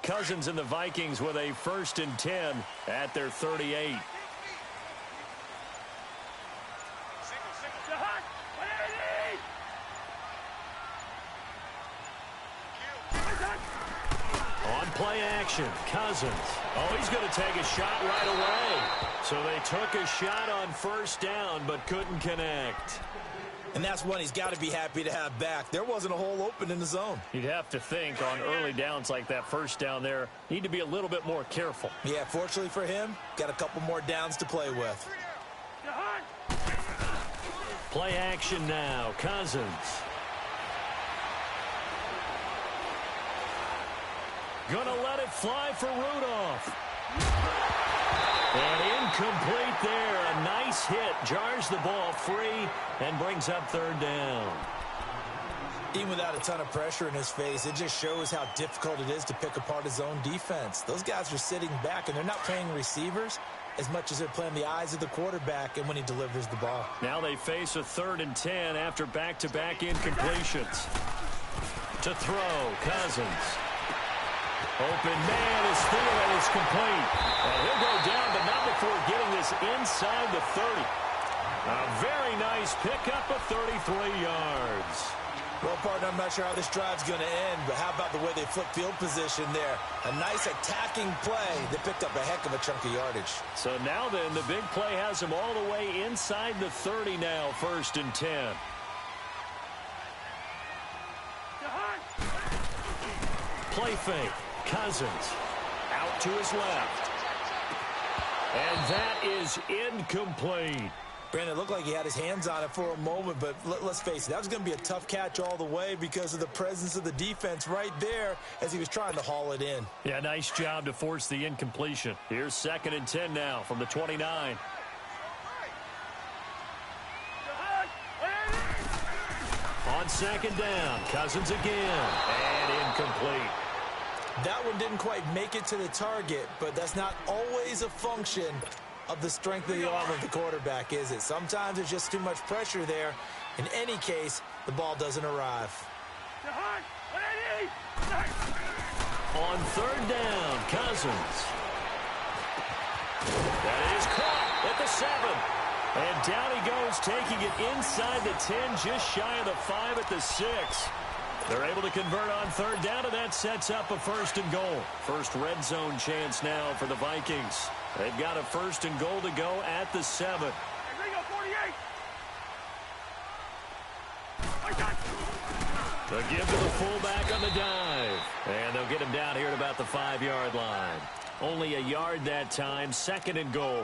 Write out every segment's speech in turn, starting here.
Cousins and the Vikings with a 1st and 10 at their 38. On play action, Cousins. Oh, he's going to take a shot right away. So they took a shot on 1st down, but couldn't connect. And that's one he's got to be happy to have back. There wasn't a hole open in the zone. You'd have to think on early downs like that 1st down there, need to be a little bit more careful. Yeah, fortunately for him, got a couple more downs to play with. Play action now, Cousins. Gonna let it fly for Rudolph. And incomplete there. A nice hit. Jars the ball free and brings up 3rd down. Even without a ton of pressure in his face, it just shows how difficult it is to pick apart his own defense. Those guys are sitting back, and they're not playing receivers as much as they're playing the eyes of the quarterback and when he delivers the ball. Now they face a 3rd and 10 after back-to-back incompletions. To throw, Cousins. Open man is Thielen is complete. And he'll go down, but not before getting this inside the 30. A very nice pickup of 33 yards. Well, partner, I'm not sure how this drive's going to end, but how about the way they flip field position there? A nice attacking play that picked up a heck of a chunk of yardage. So now then, the big play has him all the way inside the 30 now, 1st and 10. Play fake. Cousins out to his left. And that is incomplete. Brandon, it looked like he had his hands on it for a moment, but let's face it, that was going to be a tough catch all the way because of the presence of the defense right there as he was trying to haul it in. Yeah, nice job to force the incompletion. Here's 2nd and 10 now from the 29. On 2nd down, Cousins again, and incomplete. That one didn't quite make it to the target, but that's not always a function of the strength of the arm of the quarterback, is it? Sometimes there's just too much pressure there. In any case, the ball doesn't arrive. On 3rd down, Cousins. That is caught at the 7. And down he goes, taking it inside the 10, just shy of the 5 at the 6. They're able to convert on 3rd down, and that sets up a 1st and goal. First red zone chance now for the Vikings. They've got a 1st and goal to go at the 7. The give to the fullback on the dive. And they'll get him down here at about the 5-yard line. Only a yard that time, 2nd and goal.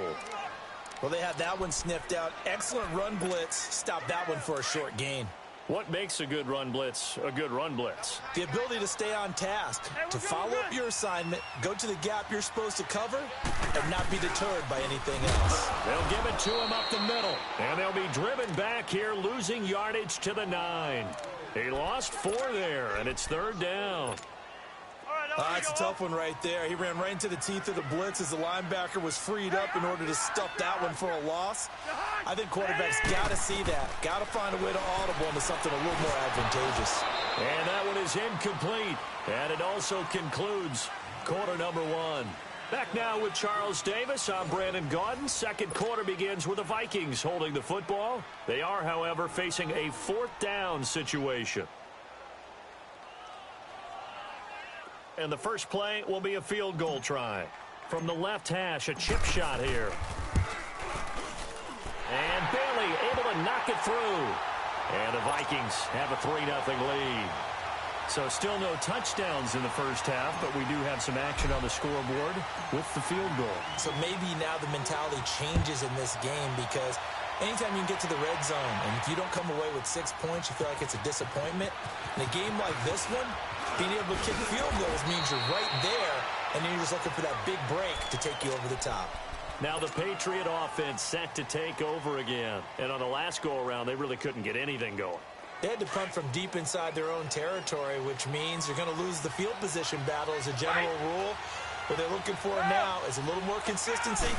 Well, they had that one sniffed out. Excellent run blitz. Stop that one for a short gain. What makes a good run blitz a good run blitz? The ability to stay on task, to follow up your assignment, go to the gap you're supposed to cover, and not be deterred by anything else. They'll give it to him up the middle, and they'll be driven back here, losing yardage to the 9. He lost 4 there, and it's 3rd down. It's a tough one right there. He ran right into the teeth of the blitz as the linebacker was freed up in order to stuff that one for a loss. I think quarterbacks got to see that. Got to find a way to audible into something a little more advantageous. And that one is incomplete. And it also concludes quarter number 1. Back now with Charles Davis. I'm Brandon Gaudin. 2nd quarter begins with the Vikings holding the football. They are, however, facing a 4th down situation. And the first play will be a field goal try. From the left hash, a chip shot here. And Bailey able to knock it through. And the Vikings have a 3-0 lead. So still no touchdowns in the first half, but we do have some action on the scoreboard with the field goal. So maybe now the mentality changes in this game because anytime you can get to the red zone, and if you don't come away with 6 points, you feel like it's a disappointment. In a game like this one, being able to kick field goals means you're right there, and then you're just looking for that big break to take you over the top. Now the Patriot offense set to take over again. And on the last go-around, they really couldn't get anything going. They had to punt from deep inside their own territory, which means you're going to lose the field position battle as a general rule. What they're looking for now is a little more consistency,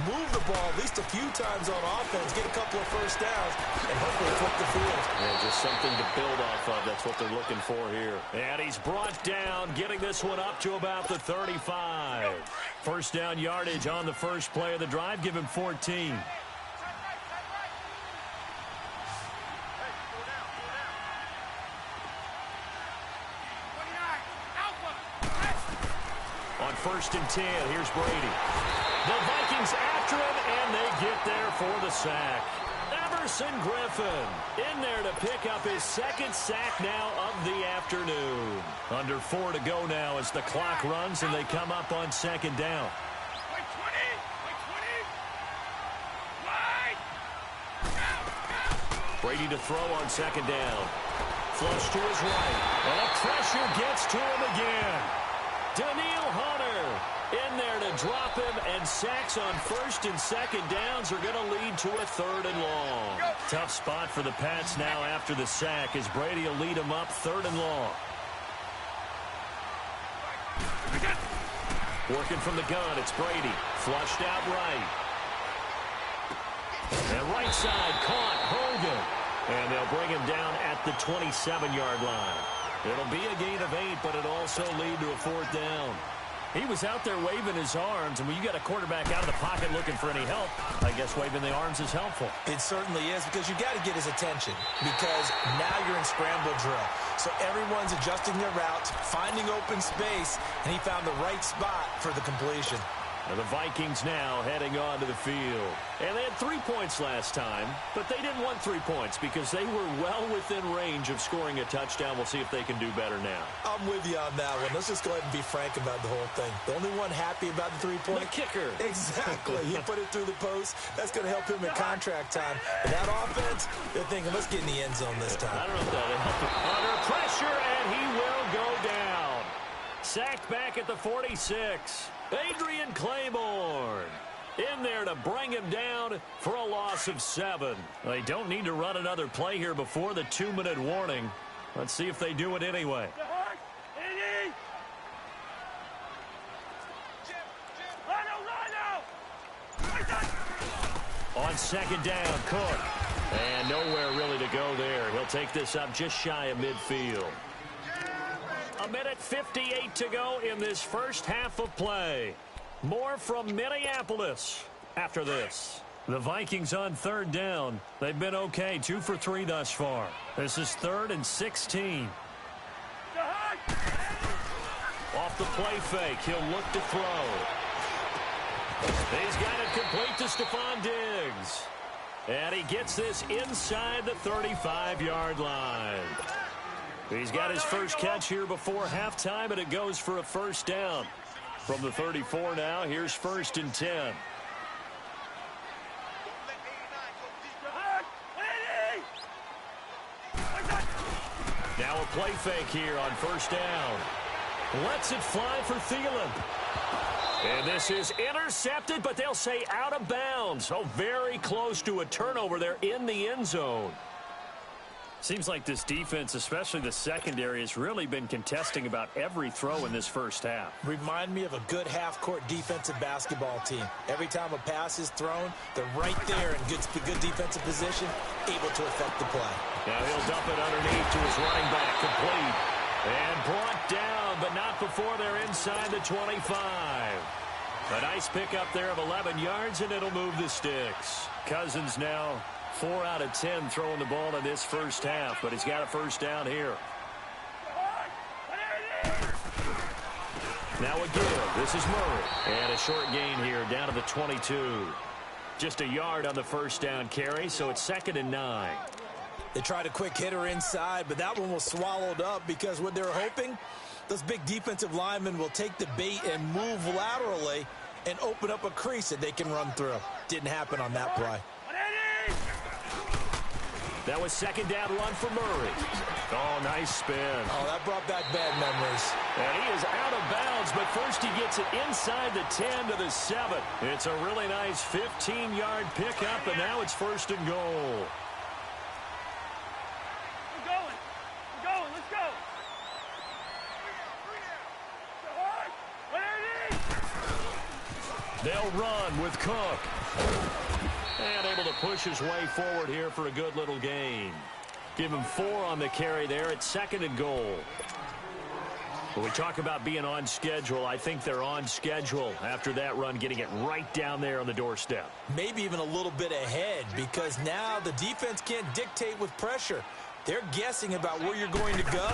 move the ball at least a few times on offense, get a couple of first downs, and hopefully flip the field. Yeah, just something to build off of. That's what they're looking for here. And he's brought down, getting this one up to about the 35. First down yardage on the first play of the drive. Give him 14. On 1st and 10, here's Brady. The Vikings after him, and they get there for the sack. Everson Griffin in there to pick up his second sack now of the afternoon. Under 4 to go now as the clock runs, and they come up on 2nd down. Brady to throw on 2nd down. Flush to his right. And the pressure gets to him again. Daniil Hunter in there to drop him, and sacks on 1st and 2nd downs are going to lead to a 3rd and long. Tough spot for the Pats now after the sack as Brady will lead them up 3rd and long. Working from the gun, it's Brady. Flushed out right. And right side caught Hogan. And they'll bring him down at the 27-yard line. It'll be a gain of 8, but it'll also lead to a 4th down. He was out there waving his arms, and when you got a quarterback out of the pocket looking for any help, I guess waving the arms is helpful. It certainly is, because you got to get his attention, because now you're in scramble drill. So everyone's adjusting their routes, finding open space, and he found the right spot for the completion. And the Vikings now heading on to the field. And they had 3 points last time, but they didn't want 3 points because they were well within range of scoring a touchdown. We'll see if they can do better now. I'm with you on that one. Let's just go ahead and be frank about the whole thing. The only one happy about the 3-point? The kicker. Exactly. He put it through the post. That's going to help him in contract time. And that offense, they're thinking, let's get in the end zone this time. I don't know if that'll help him. Under pressure, and he will go down. Sacked back at the 46. Adrian Claiborne in there to bring him down for a loss of 7. They don't need to run another play here before the 2-minute warning. Let's see if they do it anyway. On 2nd down, Cook. And nowhere really to go there. He'll take this up just shy of midfield. 1:58 to go in this first half of play. More from Minneapolis after this. The Vikings on 3rd down. They've been okay, 2 for 3 thus far. This is 3rd and 16. Off the play fake, he'll look to throw. He's got it complete to Stephon Diggs. And he gets this inside the 35-yard line. He's got his first catch here before halftime, and it goes for a 1st down. From the 34 now, here's 1st and 10. Now a play fake here on 1st down. Lets it fly for Thielen. And this is intercepted, but they'll say out of bounds. So very close to a turnover there in the end zone. Seems like this defense, especially the secondary, has really been contesting about every throw in this first half. Remind me of a good half-court defensive basketball team. Every time a pass is thrown, they're right there in good defensive position, able to affect the play. Now he'll dump it underneath to his running back, complete. And brought down, but not before they're inside the 25. A nice pickup there of 11 yards, and it'll move the sticks. Cousins now 4 out of 10 throwing the ball in this first half, but he's got a 1st down here. Now a give. This is Murray. And a short gain here down to the 22. Just a yard on the 1st down carry, so it's 2nd and 9. They tried a quick hitter inside, but that one was swallowed up because what they're hoping, those big defensive linemen will take the bait and move laterally and open up a crease that they can run through. Didn't happen on that play. That was 2nd down run for Murray. Oh, nice spin. Oh, that brought back bad memories. And he is out of bounds, but first he gets it inside the 10 to the 7. It's a really nice 15-yard pickup, and now it's 1st and goal. They'll run with Cook. And able to push his way forward here for a good little gain. Give him 4 on the carry there at 2nd and goal. When we talk about being on schedule, I think they're on schedule after that run, getting it right down there on the doorstep. Maybe even a little bit ahead, because now the defense can't dictate with pressure. They're guessing about where you're going to go.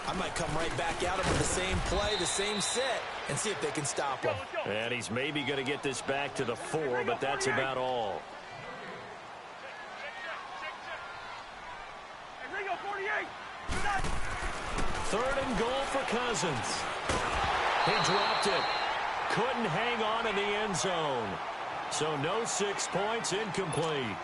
I might come right back at them with the same play, the same set, and see if they can stop them. And he's maybe going to get this back to the 4, but that's about all. Third and goal for Cousins. He dropped it. Couldn't hang on in the end zone. So no 6 points, incomplete.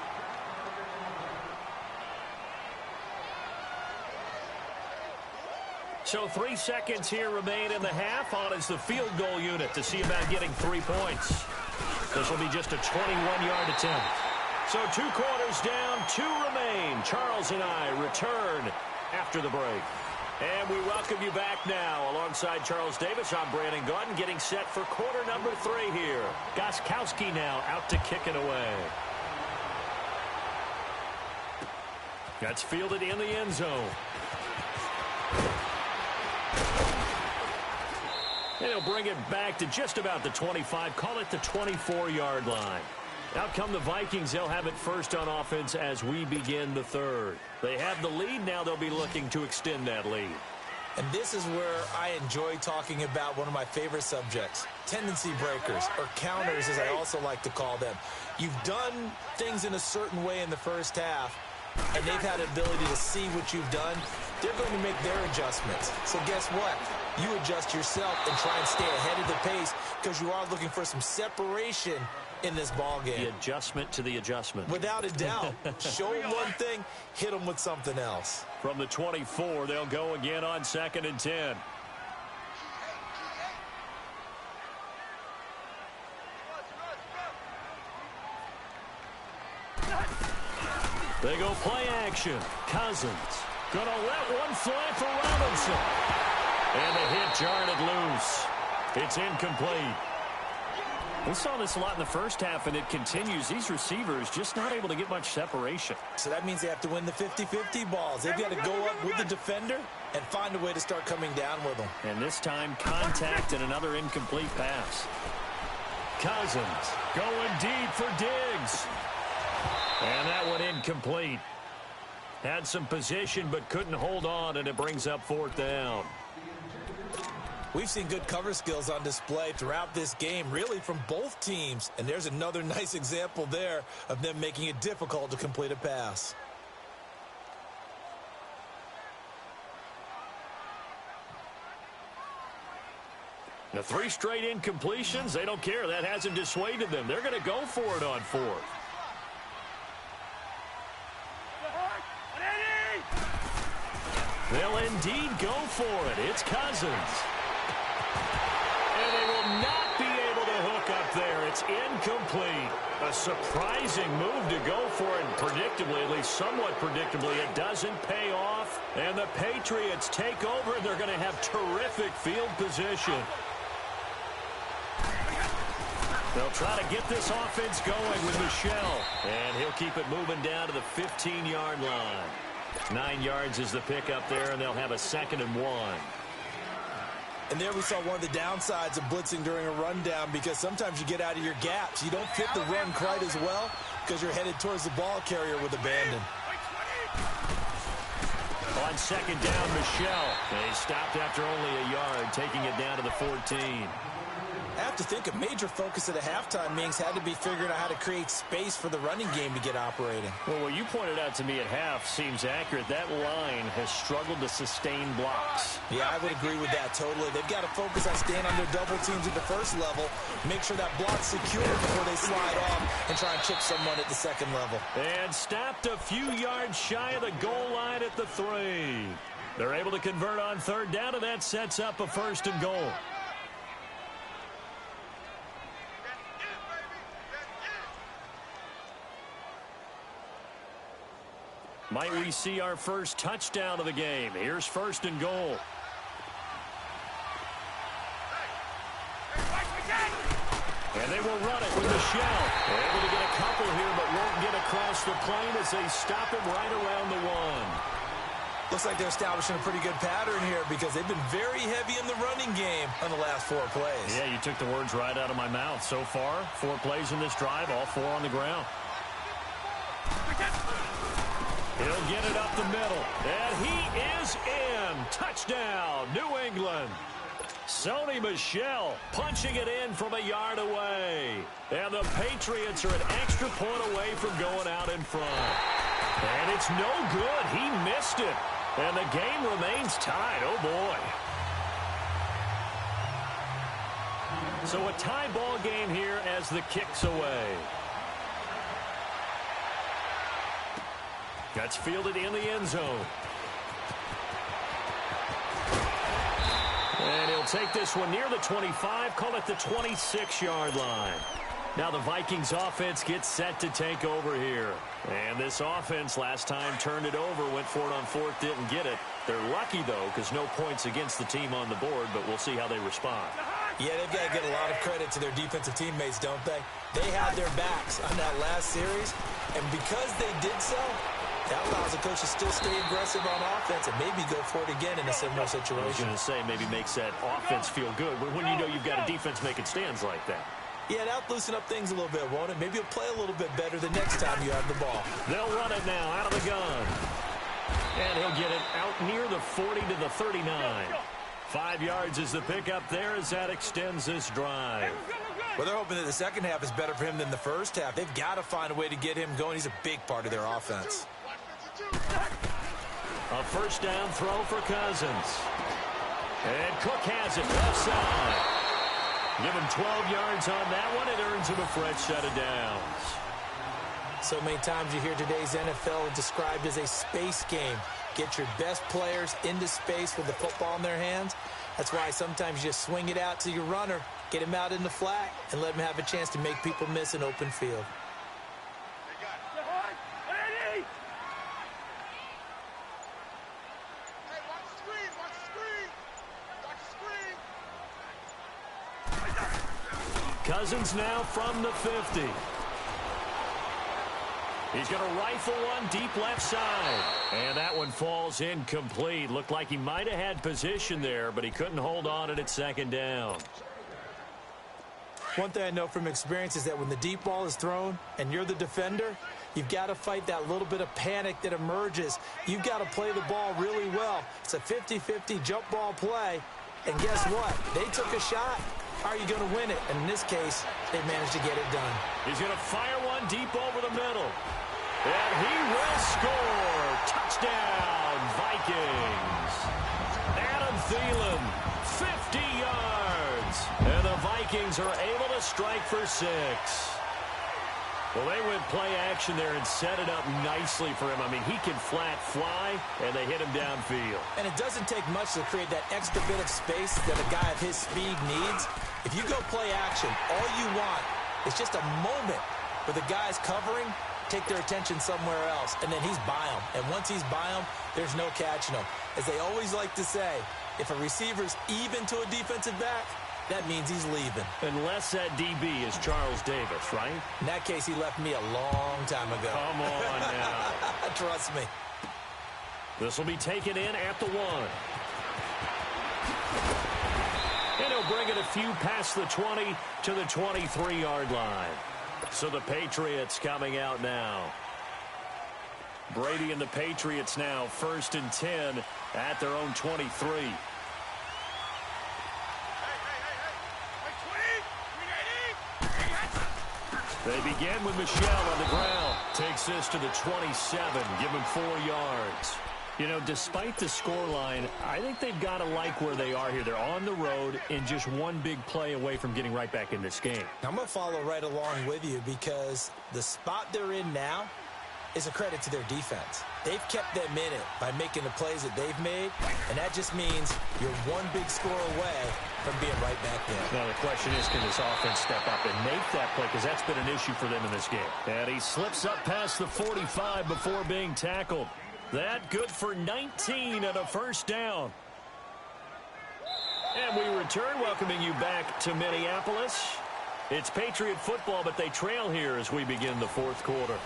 So 3 seconds here remain in the half. On is the field goal unit to see about getting 3 points. This will be just a 21-yard attempt. So 2 quarters down, 2 remain. Charles and I return after the break. And we welcome you back now. Alongside Charles Davis, I'm Brandon Gordon, getting set for quarter number 3 here. Gostkowski now out to kick it away. That's fielded in the end zone. And he'll bring it back to just about the 25. Call it the 24-yard line. Out come the Vikings. They'll have it first on offense as we begin the third. They have the lead. Now they'll be looking to extend that lead. And this is where I enjoy talking about one of my favorite subjects, tendency breakers, or counters as I also like to call them. You've done things in a certain way in the first half, and they've had the ability to see what you've done. They're going to make their adjustments. So guess what? You adjust yourself and try and stay ahead of the pace because you are looking for some separation in this ball game. The adjustment to the adjustment. Without a doubt. Show them one thing, hit them with something else. From the 24, they'll go again on 2nd and 10. They go play action. Cousins gonna let one fly for Robinson. And the hit jarred it loose. It's incomplete. We saw this a lot in the first half, and it continues. These receivers just not able to get much separation. So that means they have to win the 50-50 balls. They've got to go up with the defender and find a way to start coming down with them. And this time, contact and another incomplete pass. Cousins going deep for Diggs. And that one incomplete. Had some position, but couldn't hold on, and it brings up 4th down. We've seen good cover skills on display throughout this game, really from both teams. And there's another nice example there of them making it difficult to complete a pass. The 3 straight incompletions, they don't care. That hasn't dissuaded them. They're going to go for it on 4th. They'll indeed go for it. It's Cousins. And they will not be able to hook up there. It's incomplete. A surprising move to go for it. And predictably, at least somewhat predictably, it doesn't pay off. And the Patriots take over. They're going to have terrific field position. They'll try to get this offense going with Michel. And he'll keep it moving down to the 15-yard line. 9 yards is the pickup there, and they'll have a 2nd and 1. And there we saw one of the downsides of blitzing during a rundown, because sometimes you get out of your gaps. You don't fit the run quite as well because you're headed towards the ball carrier with abandon. On 2nd down, Michel. They stopped after only a yard, taking it down to the 14. I have to think a major focus at the halftime meetings had to be figuring out how to create space for the running game to get operating. Well, what you pointed out to me at half seems accurate. That line has struggled to sustain blocks. Yeah, I would agree with that totally. They've got to focus on staying under double teams at the first level, make sure that block's secure before they slide off and try and chip someone at the 2nd level. And stopped a few yards shy of the goal line at the 3. They're able to convert on 3rd down, and that sets up a 1st and goal. Might we see our first touchdown of the game? Here's 1st and goal. And they will run it with Michelle. Able to get a couple here, but won't get across the plane as they stop him right around the 1. Looks like they're establishing a pretty good pattern here because they've been very heavy in the running game on the last 4 plays. Yeah, you took the words right out of my mouth. So far, 4 plays in this drive, all 4 on the ground. He'll get it up the middle, and he is in. Touchdown, New England. Sony Michel punching it in from a yard away. And the Patriots are an extra point away from going out in front. And it's no good. He missed it. And the game remains tied. Oh, boy. So a tie ball game here as the kick's away. That's fielded in the end zone. And he'll take this one near the 25, call it the 26-yard line. Now the Vikings offense gets set to take over here. And this offense last time turned it over, went for it on 4th, didn't get it. They're lucky, though, because no points against the team on the board, but we'll see how they respond. Yeah, they've got to get a lot of credit to their defensive teammates, don't they? They had their backs on that last series, and because they did so, that allows the coach to still stay aggressive on offense and maybe go for it again in a similar situation. I was going to say maybe makes that offense feel good when you know you've got a defense making stands like that. Yeah, that'll loosen up things a little bit, won't it? Maybe you'll play a little bit better the next time you have the ball. They'll run it now out of the gun. And he'll get it out near the 40 to the 39. 5 yards is the pickup there as that extends this drive. Well, they're hoping that the second half is better for him than the first half. They've got to find a way to get him going. He's a big part of their offense. A first down throw for Cousins. And Cook has it left side. Give him 12 yards on that one. It earns him a fresh set of downs. So many times you hear today's NFL described as a space game. Get your best players into space with the football in their hands. That's why sometimes you just swing it out to your runner, get him out in the flat, and let him have a chance to make people miss an open field. Cousins now from the 50. He's going to rifle one deep left side. And that one falls incomplete. Looked like he might have had position there, but he couldn't hold on at second down. One thing I know from experience is that when the deep ball is thrown and you're the defender, you've got to fight that little bit of panic that emerges. You've got to play the ball really well. It's a 50-50 jump ball play. And guess what? They took a shot. How are you going to win it? And in this case, they managed to get it done. He's going to fire one deep over the middle. And he will score. Touchdown, Vikings. Adam Thielen, 50 yards. And the Vikings are able to strike for 6. Well, they went play action there and set it up nicely for him. I mean, he can flat fly, and they hit him downfield. And it doesn't take much to create that extra bit of space that a guy of his speed needs. If you go play action, all you want is just a moment where the guy's covering, take their attention somewhere else, and then he's by him. And once he's by him, there's no catching him. As they always like to say, if a receiver's even to a defensive back, that means he's leaving. Unless that DB is Charles Davis, right? In that case, he left me a long time ago. Come on now. Trust me. This will be taken in at the 1. And he'll bring it a few past the 20 to the 23-yard line. So the Patriots coming out now. Brady and the Patriots now 1st and 10 at their own 23. They begin with Michel on the ground. Takes this to the 27. Give him 4 yards. You know, despite the scoreline, I think they've got to like where they are here. They're on the road and just one big play away from getting right back in this game. I'm going to follow right along with you because the spot they're in now is a credit to their defense. They've kept them in it by making the plays that they've made, and that just means you're one big score away from being right back there. Now the question is, can this offense step up and make that play? Because that's been an issue for them in this game. And he slips up past the 45 before being tackled. That good for 19 and a first down. And we return, welcoming you back to Minneapolis. It's Patriot football, but they trail here as we begin the fourth quarter.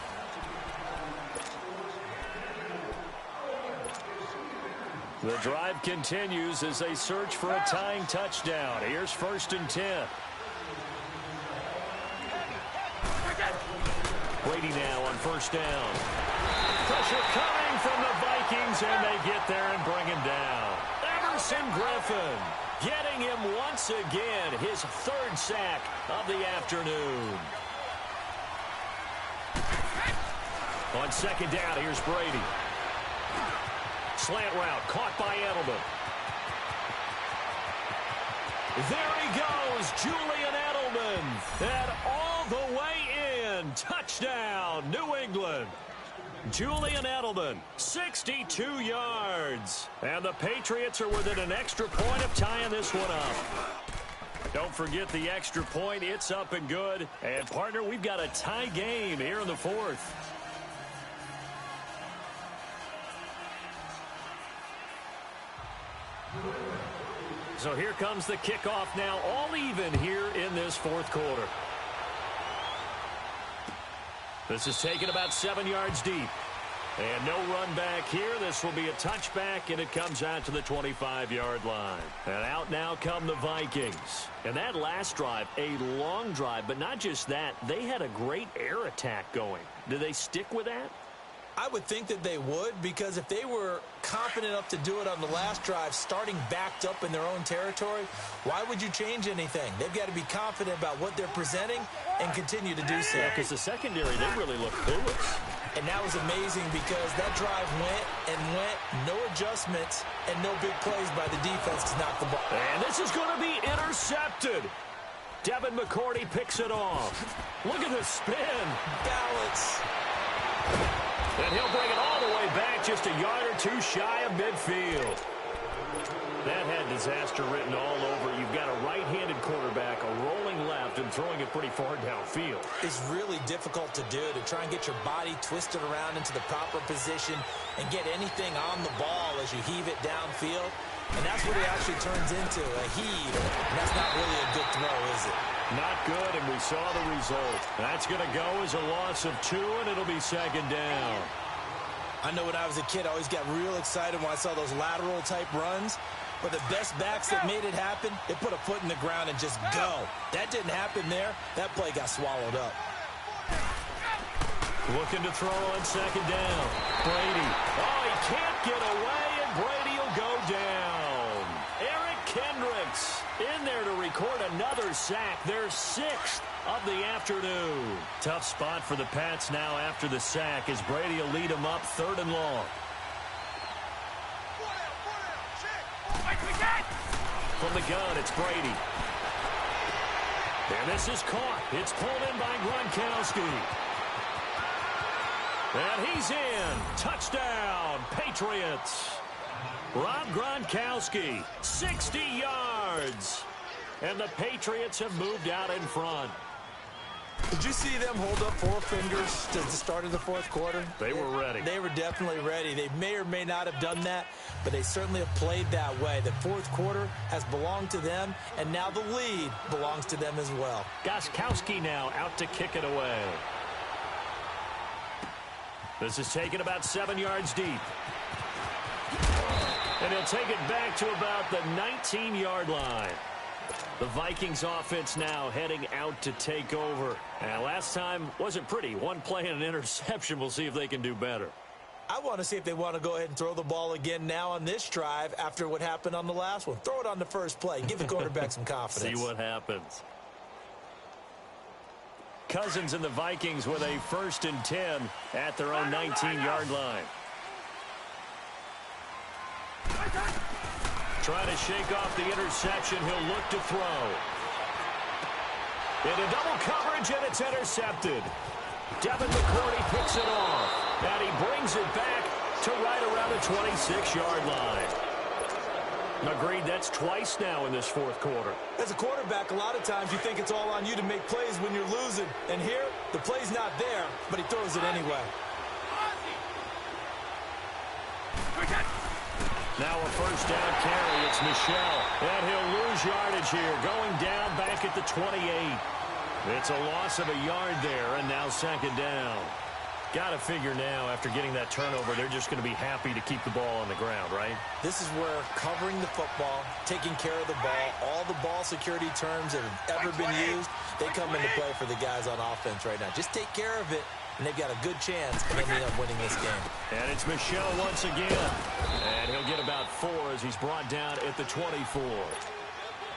The drive continues as they search for a tying touchdown. Here's 1st and 10. Brady now on 1st down. Pressure coming from the Vikings, and they get there and bring him down. Everson Griffin getting him once again, his 3rd sack of the afternoon. On 2nd down, here's Brady. Slant route, caught by Edelman. There he goes, Julian Edelman. And all the way in. Touchdown, New England. Julian Edelman, 62 yards. And the Patriots are within an extra point of tying this one up. Don't forget the extra point. It's up and good. And, partner, we've got a tie game here in the 4th. So here comes the kickoff now, all even here in this 4th quarter. This is taken about 7 yards deep. And no run back here. This will be a touchback, and it comes out to the 25-yard line. And out now come the Vikings. And that last drive, a long drive, but not just that. They had a great air attack going. Do they stick with that? I would think that they would, because if they were confident enough to do it on the last drive, starting backed up in their own territory, why would you change anything? They've got to be confident about what they're presenting and continue to do so. Yeah, because the secondary, they really look clueless. And that was amazing because that drive went and went, no adjustments, and no big plays by the defense to knock the ball. And this is going to be intercepted. Devin McCourty picks it off. Look at the spin. Balance. And he'll bring it all the way back, just a yard or two shy of midfield. That had disaster written all over. You've got a right-handed quarterback, a rolling left, and throwing it pretty far downfield. It's really difficult to do, to try and get your body twisted around into the proper position and get anything on the ball as you heave it downfield. And that's what it actually turns into, a heave. And that's not really a good throw, is it? Not good, and we saw the result. That's going to go as a loss of 2, and it'll be 2nd down. I know when I was a kid, I always got real excited when I saw those lateral-type runs. But the best backs that made it happen, they put a foot in the ground and just go. That didn't happen there. That play got swallowed up. Looking to throw on 2nd down. Brady. Oh, he can't get away, and Brady will go down. Eric Kendricks in there to record another sack. Their 6th of the afternoon. Tough spot for the Pats now after the sack as Brady will lead them up 3rd and long. From the gun, it's Brady. And this is caught. It's pulled in by Gronkowski. And he's in. Touchdown, Patriots. Rob Gronkowski, 60 yards. And the Patriots have moved out in front. Did you see them hold up 4 fingers to the start of the 4th quarter? They were ready. They were definitely ready. They may or may not have done that, but they certainly have played that way. The 4th quarter has belonged to them, and now the lead belongs to them as well. Gronkowski now out to kick it away. This is taken about 7 yards deep. And he'll take it back to about the 19-yard line. The Vikings offense now heading out to take over. And last time wasn't pretty. One play and an interception. We'll see if they can do better. I want to see if they want to go ahead and throw the ball again now on this drive after what happened on the last one. Throw it on the first play. Give the quarterback some confidence. See what happens. Cousins and the Vikings with a 1st and 10 at their own 19-yard line. Trying to shake off the interception. He'll look to throw. Into double coverage, and it's intercepted. Devin McCourty picks it off. And he brings it back to right around the 26-yard line. Agreed, that's twice now in this 4th quarter. As a quarterback, a lot of times you think it's all on you to make plays when you're losing. And here, the play's not there, but he throws it anyway. Now a 1st down carry. It's Michel. And he'll lose yardage here. Going down back at the 28. It's a loss of a yard there, and now second down. Got to figure now, after getting that turnover, they're just going to be happy to keep the ball on the ground, right? This is where covering the football, taking care of the ball, all the ball security terms that have ever been used, they come into play for the guys on offense right now. Just take care of it, and they've got a good chance of ending up winning this game. And it's Michel once again. And he'll get about 4 as he's brought down at the 24.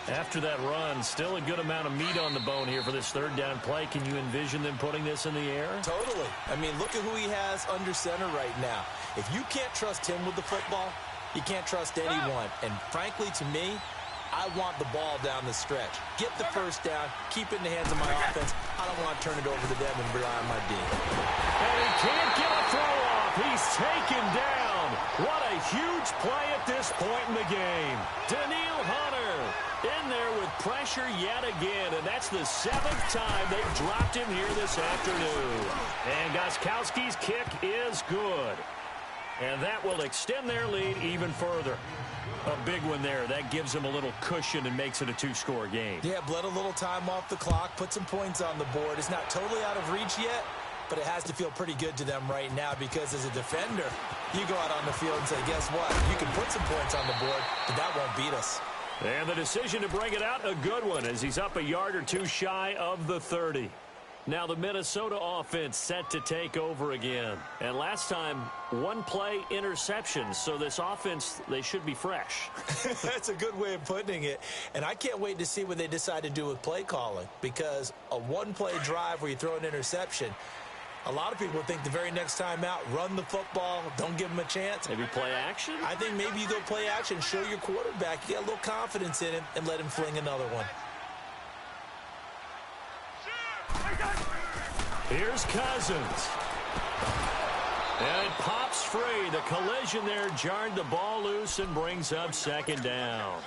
After that run, still a good amount of meat on the bone here for this third down play. Can you envision them putting this in the air? Totally. I mean, look at who he has under center right now. If you can't trust him with the football, you can't trust anyone. And frankly, to me, I want the ball down the stretch. Get the first down, keep it in the hands of my offense. I don't want to turn it over to them and rely on my D. And he can't get a throw off. He's taken down. What a huge play at this point in the game. Daniil Hunter in there with pressure yet again, and that's the 7th time they've dropped him here this afternoon. And Gostkowski's kick is good. And that will extend their lead even further. A big one there. That gives them a little cushion and makes it a 2-score game. Yeah, bled a little time off the clock, put some points on the board. It's not totally out of reach yet, but it has to feel pretty good to them right now because as a defender, you go out on the field and say, guess what? You can put some points on the board, but that won't beat us. And the decision to bring it out, a good one, as he's up a yard or two shy of the 30. Now the Minnesota offense set to take over again. And last time, one play interception. So this offense, they should be fresh. That's a good way of putting it. And I can't wait to see what they decide to do with play calling. Because a one-play drive where you throw an interception, a lot of people think the very next time out, run the football, don't give them a chance. Maybe play action? I think maybe you go play action, show your quarterback, you get a little confidence in him, and let him fling another one. Here's Cousins. And it pops free. The collision there jarred the ball loose and brings up second down.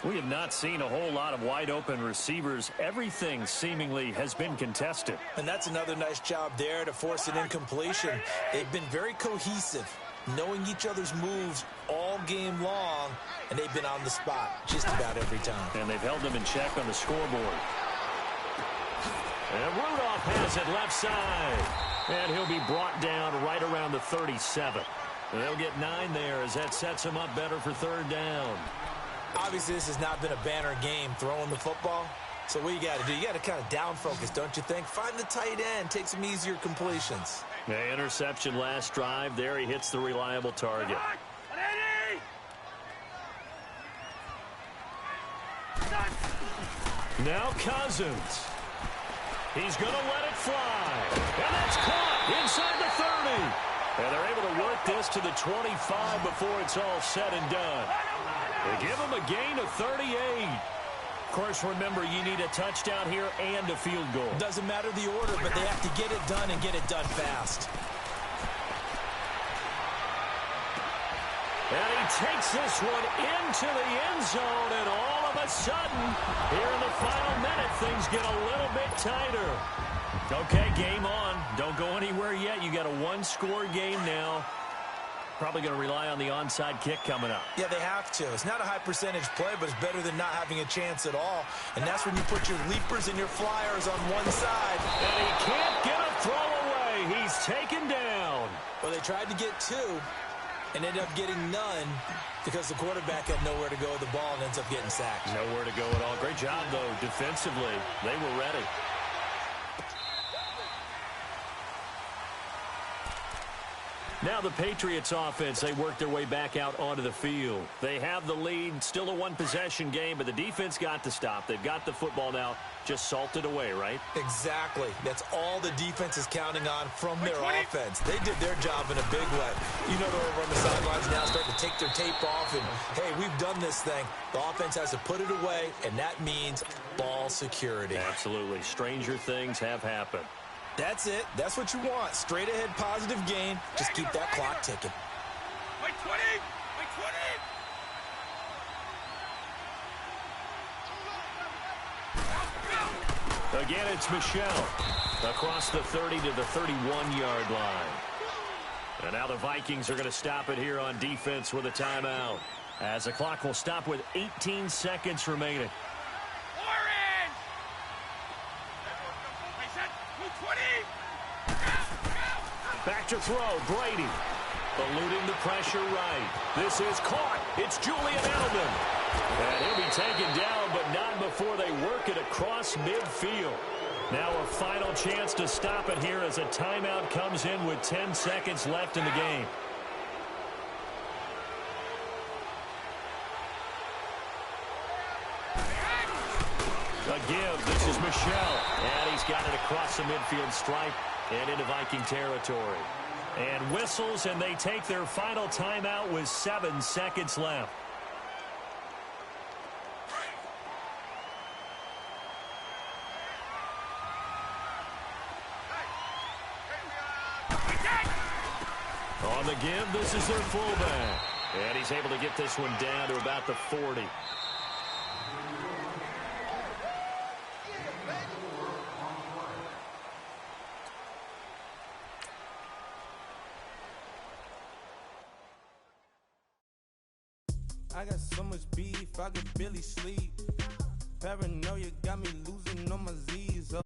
We have not seen a whole lot of wide-open receivers. Everything seemingly has been contested. And that's another nice job there to force an incompletion. They've been very cohesive, knowing each other's moves all game long, and they've been on the spot just about every time. And they've held them in check on the scoreboard. And Rudolph has it left side. And he'll be brought down right around the 37. They'll get 9 there as that sets him up better for third down. Obviously, this has not been a banner game throwing the football. So what you got to do, you got to kind of down focus, don't you think? Find the tight end, take some easier completions. The interception last drive. There he hits the reliable target. Now Cousins. He's going to let it fly. And that's caught inside the 30. And they're able to work this to the 25 before it's all said and done. They give him a gain of 38. Of course, remember, you need a touchdown here and a field goal. Doesn't matter the order, but they have to get it done and get it done fast. And he takes this one into the end zone, and all of a sudden, here in the final minute, things get a little bit tighter. Okay, game on. Don't go anywhere yet. You got a one-score game now. Probably going to rely on the onside kick coming up. Yeah, they have to. It's not a high-percentage play, but it's better than not having a chance at all. And that's when you put your leapers and your flyers on one side. And he can't get a throw away. He's taken down. Well, they tried to get 2 and ended up getting none because the quarterback had nowhere to go with the ball and ends up getting sacked. Nowhere to go at all. Great job, though, defensively. They were ready. Now the Patriots offense, they work their way back out onto the field. They have the lead, still a one-possession game, but the defense got to stop. They've got the football now, just salted away, right? Exactly. That's all the defense is counting on from their offense. They did their job in a big way. You know they're over on the sidelines now starting to take their tape off, and, hey, we've done this thing. The offense has to put it away, and that means ball security. Absolutely. Stranger things have happened. That's it. That's what you want. Straight ahead positive gain. Just keep that clock ticking. Wait 20! Wait 20! Again, it's Michel across the 30 to the 31-yard line. And now the Vikings are going to stop it here on defense with a timeout, as the clock will stop with 18 seconds remaining. Back to throw, Brady. Eluding the pressure right. This is caught. It's Julian Edelman. And he'll be taken down, but not before they work it across midfield. Now a final chance to stop it here as a timeout comes in with 10 seconds left in the game. A give. This is Michel. And he's got it across the midfield stripe and into Viking territory. And whistles, and they take their final timeout with 7 seconds left. On the give, this is their fullback. And he's able to get this one down to about the 40. I got so much beef, I could barely sleep. Paranoia got me losing on my Z's.